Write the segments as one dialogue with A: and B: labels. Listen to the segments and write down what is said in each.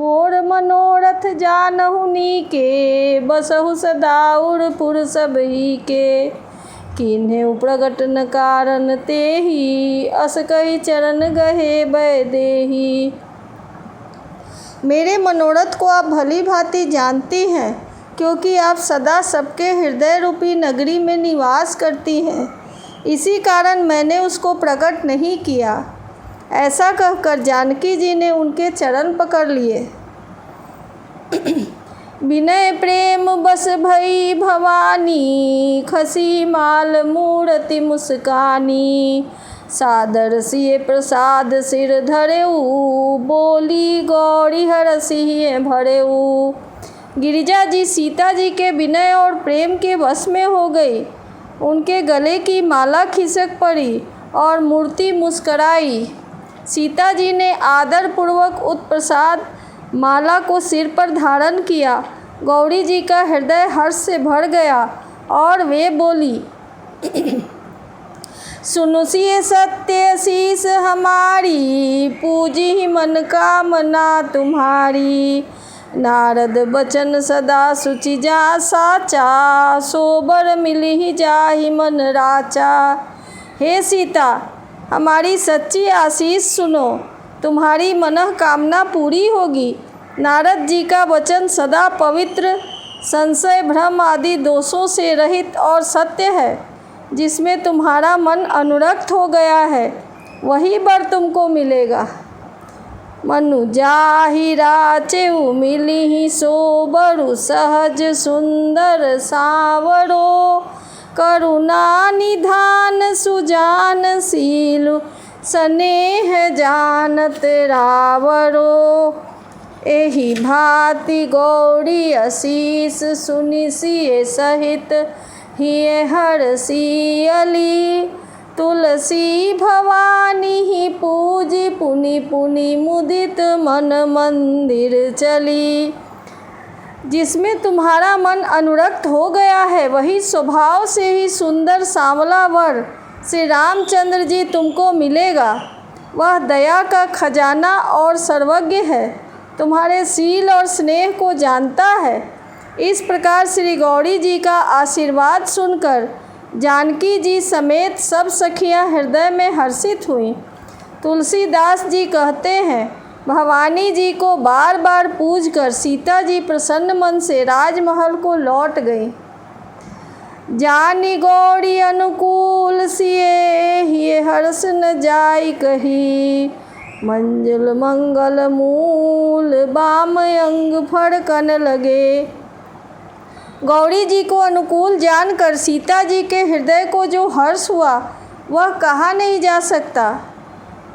A: मोर मनोरथ जानहु नीके, बसहु सदाउर पुर सबही के। किन्हेउ प्रगट न कारण तेहि, अस कहि चरण गहे बैदेही। मेरे मनोरथ को आप भली भांति जानती हैं, क्योंकि आप सदा सबके हृदय रूपी नगरी में निवास करती हैं। इसी कारण मैंने उसको प्रकट नहीं किया। ऐसा कहकर जानकी जी ने उनके चरण पकड़ लिए। विनय प्रेम बस भई भवानी, खसी माल मूरति मुस्कानी। सादर सिए प्रसाद सिर धरेऊ, बोली गौरी हरसिए भरेऊ। गिरिजा जी सीता जी के विनय और प्रेम के वश में हो गई। उनके गले की माला खिसक पड़ी और मूर्ति मुस्कराई। सीता जी ने आदर पूर्वक उत्प्रसाद माला को सिर पर धारण किया। गौरी जी का हृदय हर्ष से भर गया और वे बोली, सुनो सिए सत्य शीस हमारी, पूजी मन कामना तुम्हारी। नारद बचन सदा सुचि जा साचा, सोबर मिलहि जाहि मन राचा। हे सीता, हमारी सच्ची आशीष सुनो, तुम्हारी मनः कामना पूरी होगी। नारद जी का वचन सदा पवित्र, संशय भ्रम आदि दोषों से रहित और सत्य है। जिसमें तुम्हारा मन अनुरक्त हो गया है, वही वर तुमको मिलेगा। मनु जाहि राचेउ मिलिहि सोबरु, सहज सुंदर सावरो। करुणा निधान सुजान सीलु, स्नेह जानत रावरो। एहि भांति गौरी आशीष सुनि सिए सहित, हिय हरसियली। तुलसी भवानी ही पूजी, पुनि पुनि मुदित मन मंदिर चली। जिसमें तुम्हारा मन अनुरक्त हो गया है, वही स्वभाव से ही सुंदर सांवला वर श्री रामचंद्र जी तुमको मिलेगा। वह दया का खजाना और सर्वज्ञ है, तुम्हारे शील और स्नेह को जानता है। इस प्रकार श्री गौरी जी का आशीर्वाद सुनकर जानकी जी समेत सब सखियां हृदय में हर्षित हुईं। तुलसीदास जी कहते हैं, भवानी जी को बार बार पूजकर सीता जी प्रसन्न मन से राजमहल को लौट गई। जानी गौरी अनुकूल सिए, हिय हर्ष न जाई कही। मंजुल मंगल मूल, बाम अंग फड़कन लगे। गौरी जी को अनुकूल जानकर सीता जी के हृदय को जो हर्ष हुआ, वह कहा नहीं जा सकता।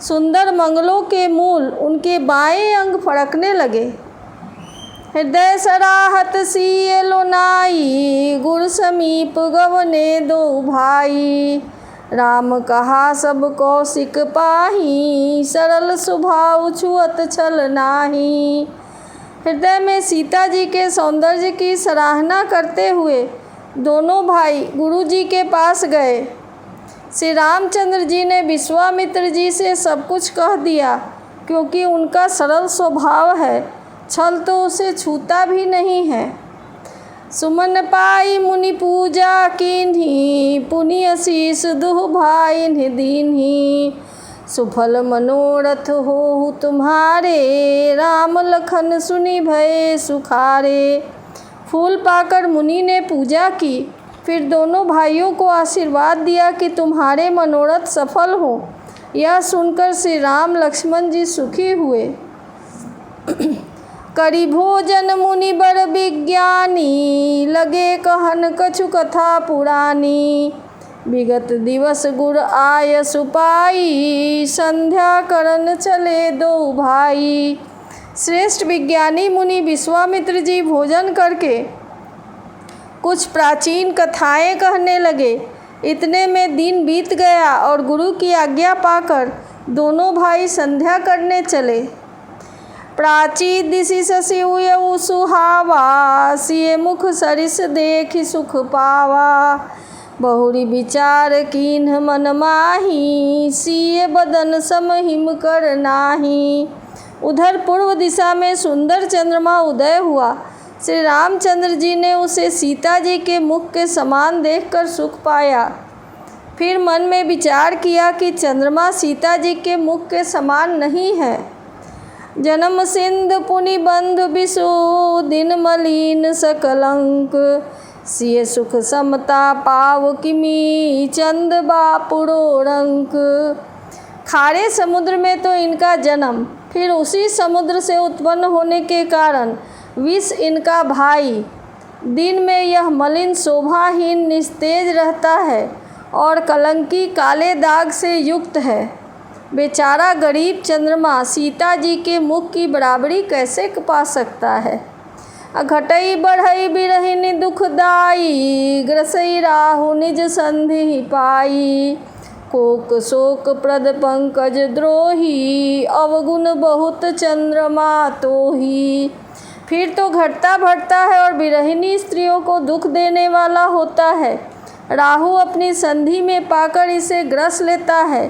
A: सुंदर मंगलों के मूल उनके बाएं अंग फड़कने लगे। हृदय सराहत सिए लोनाई, गुर समीप गवने दो भाई। राम कहा सब कौशिक पाही, सरल स्वभाव छुअत छल नाही। हृदय में सीता जी के सौंदर्य की सराहना करते हुए दोनों भाई गुरु जी के पास गए। श्री रामचंद्र जी ने विश्वामित्र जी से सब कुछ कह दिया, क्योंकि उनका सरल स्वभाव है, छल तो उसे छूता भी नहीं है। सुमन पाई मुनि पूजा कीन्ही, पुनि आशीष दुह भाई दीन्ही। सुफल मनोरथ होहु तुम्हारे, राम लखन सुनि भये सुखारे। फूल पाकर मुनि ने पूजा की, फिर दोनों भाइयों को आशीर्वाद दिया कि तुम्हारे मनोरथ सफल हो। यह सुनकर श्री राम लक्ष्मण जी सुखी हुए। करी भोजन मुनि बर विज्ञानी, लगे कहन कछु कथा पुरानी। विगत दिवस गुर आय सुपाई, संध्या करन चले दो भाई। श्रेष्ठ विज्ञानी मुनि विश्वामित्र जी भोजन करके कुछ प्राचीन कथाएं कहने लगे। इतने में दिन बीत गया और गुरु की आज्ञा पाकर दोनों भाई संध्या करने चले। प्राची दिशि शशि उयऊ सुहावा, सिए मुख सरिस देखि सुख पावा। बहुरी विचार कीन्ह मन माही, सिए बदन सम हिम कर नाही। उधर पूर्व दिशा में सुंदर चंद्रमा उदय हुआ। श्री रामचंद्र जी ने उसे सीता जी के मुख के समान देखकर सुख पाया। फिर मन में विचार किया कि चंद्रमा सीता जी के मुख के समान नहीं है। जन्म सिंधु पुनि बंधु बिसु दिन मलिन सकलंक, सिय सुख समता पाव किमी चंद बापुरो रंक। खारे समुद्र में तो इनका जन्म, फिर उसी समुद्र से उत्पन्न होने के कारण विष इनका भाई। दिन में यह मलिन शोभाहीन निस्तेज रहता है और कलंकी काले दाग से युक्त है। बेचारा गरीब चंद्रमा सीता जी के मुख की बराबरी कैसे पा सकता है। घटई बढ़ई बिरहिनी दुखदाई, ग्रसई राहु निज संधि पाई। कोक शोक प्रद पंकज द्रोही, अवगुण बहुत चंद्रमा तोही। फिर तो घटता बढ़ता है और बिरहिनी स्त्रियों को दुख देने वाला होता है। राहु अपनी संधि में पाकर इसे ग्रस लेता है।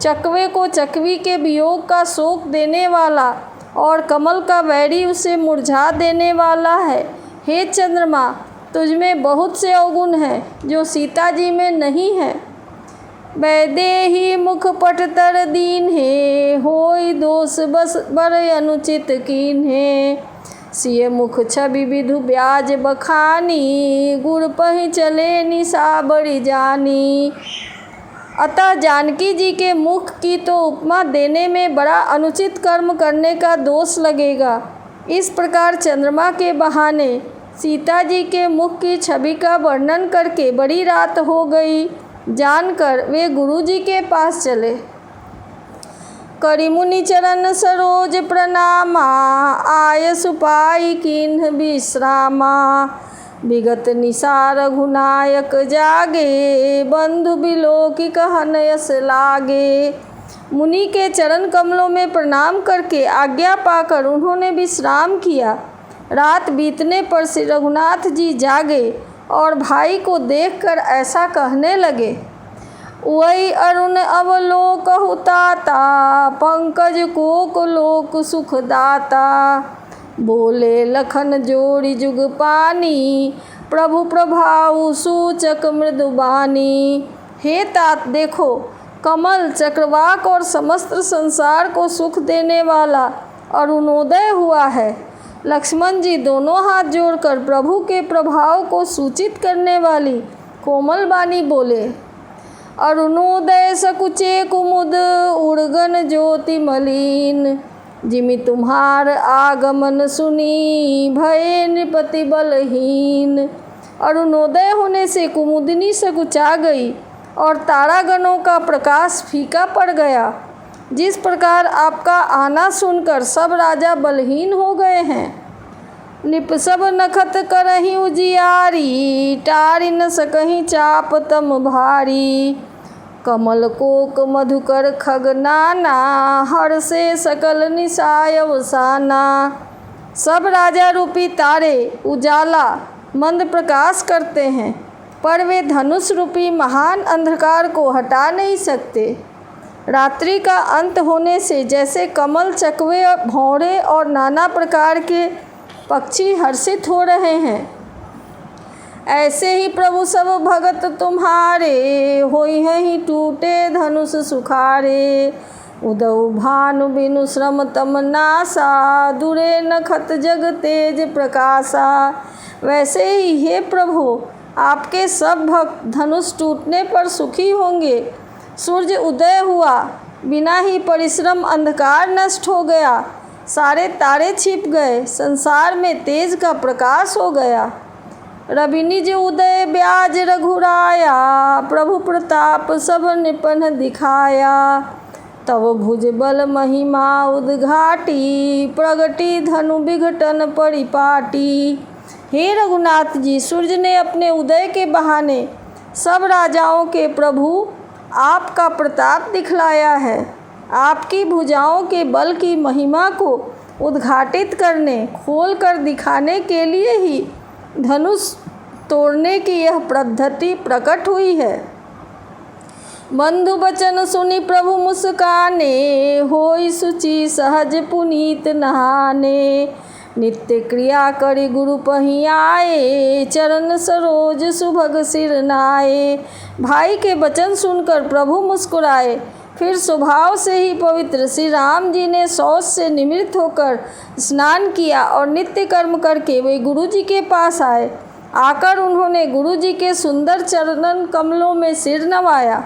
A: चकवे को चकवी के वियोग का शोक देने वाला और कमल का वैरी उसे मुरझा देने वाला है। हे चंद्रमा, तुझमें बहुत से अवगुण हैं जो सीता जी में नहीं है। वैदेही मुख पट तर दीन है, होई दोष बस बर अनुचित कीन है। सिय मुख छवि विधु ब्याज बखानी, गुर पहि चले निशा बड़ी जानी। अतः जानकी जी के मुख की तो उपमा देने में बड़ा अनुचित कर्म करने का दोष लगेगा। इस प्रकार चंद्रमा के बहाने सीता जी के मुख की छवि का वर्णन करके बड़ी रात हो गई जानकर वे गुरु जी के पास चले। करि मुनि चरण सरोज प्रणामा, आय सुपाई किन्ह विश्रामा। विगत निशा रघुनायक जागे, बंधु बिलोकी कहन यस लागे। मुनि के चरण कमलों में प्रणाम करके आज्ञा पाकर उन्होंने विश्राम किया। रात बीतने पर श्री रघुनाथ जी जागे और भाई को देखकर ऐसा कहने लगे। वही अरुण अवलोकहु ताता, पंकज कोक लोक सुखदाता। बोले लखन जोड़ी जुग पानी, प्रभु प्रभाउ सूचक मृदुबानी। हे तात, देखो कमल चक्रवाक और समस्त संसार को सुख देने वाला अरुणोदय हुआ है। लक्ष्मण जी दोनों हाथ जोड़कर प्रभु के प्रभाव को सूचित करने वाली कोमल बानी बोले। अरुणोदय सकुचे कुमुद, उड़गन ज्योति मलिन। जिमि तुम्हार आगमन सुनी, भये नृपति बलहीन। अरुणोदय होने से कुमुदिनी सकुचा गई और तारागणों का प्रकाश फीका पड़ गया। जिस प्रकार आपका आना सुनकर सब राजा बलहीन हो गए हैं। निप सब नखत करही उजियारी, टारि न सकहीं चाप तम भारी। कमल कोक मधुकर खग नाना, हर से सकल निशाय अवसाना। सब राजा रूपी तारे उजाला मंद प्रकाश करते हैं, पर वे धनुष रूपी महान अंधकार को हटा नहीं सकते। रात्रि का अंत होने से जैसे कमल, चकवे, भौरे और नाना प्रकार के पक्षी हर्षित हो रहे हैं, ऐसे ही प्रभु सब भगत तुम्हारे, होई हैं ही टूटे धनुष सुखारे। उदउ भानु बिनु श्रम तम नासा, दुरे नखत जग तेज प्रकाशा। वैसे ही हे प्रभु, आपके सब भक्त धनुष टूटने पर सुखी होंगे। सूर्य उदय हुआ, बिना ही परिश्रम अंधकार नष्ट हो गया, सारे तारे छिप गए, संसार में तेज का प्रकाश हो गया। रवि निज उदय ब्याज रघुराया, प्रभु प्रताप सब निपन दिखाया। तब भुज बल महिमा उद्घाटी, प्रगति धनु विघटन परिपाटी। हे रघुनाथ जी, सूर्य ने अपने उदय के बहाने सब राजाओं के प्रभु आपका प्रताप दिखलाया है। आपकी भुजाओं के बल की महिमा को उद्घाटित करने, खोल कर दिखाने के लिए ही धनुष तोड़ने की यह पद्धति प्रकट हुई है। बंधु बचन सुनि प्रभु मुस्काने, होई सुचि सहज पुनीत नहाने। नित्य क्रिया करि गुरु पहि आए, चरण सरोज सुभग सिर नाए। भाई के वचन सुनकर प्रभु मुस्कुराए। फिर स्वभाव से ही पवित्र श्री राम जी ने शौच से निवृत्त होकर स्नान किया और नित्य कर्म करके वे गुरु जी के पास आए। आकर उन्होंने गुरु जी के सुंदर चरणन कमलों में सिर नवाया।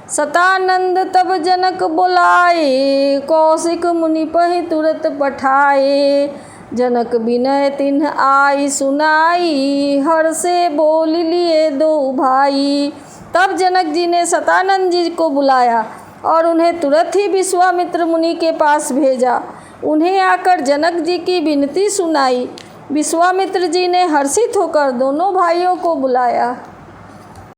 A: सतानंद तब जनक बुलाए, कौशिक मुनि पहि तुरत पठाए। जनक विनय तिन्ह आई सुनाई, हर से बोल लिए दो भाई। तब जनक जी ने सतानंद जी को बुलाया और उन्हें तुरंत ही विश्वामित्र मुनि के पास भेजा। उन्हें आकर जनक जी की विनती सुनाई। विश्वामित्र जी ने हर्षित होकर दोनों भाइयों को बुलाया।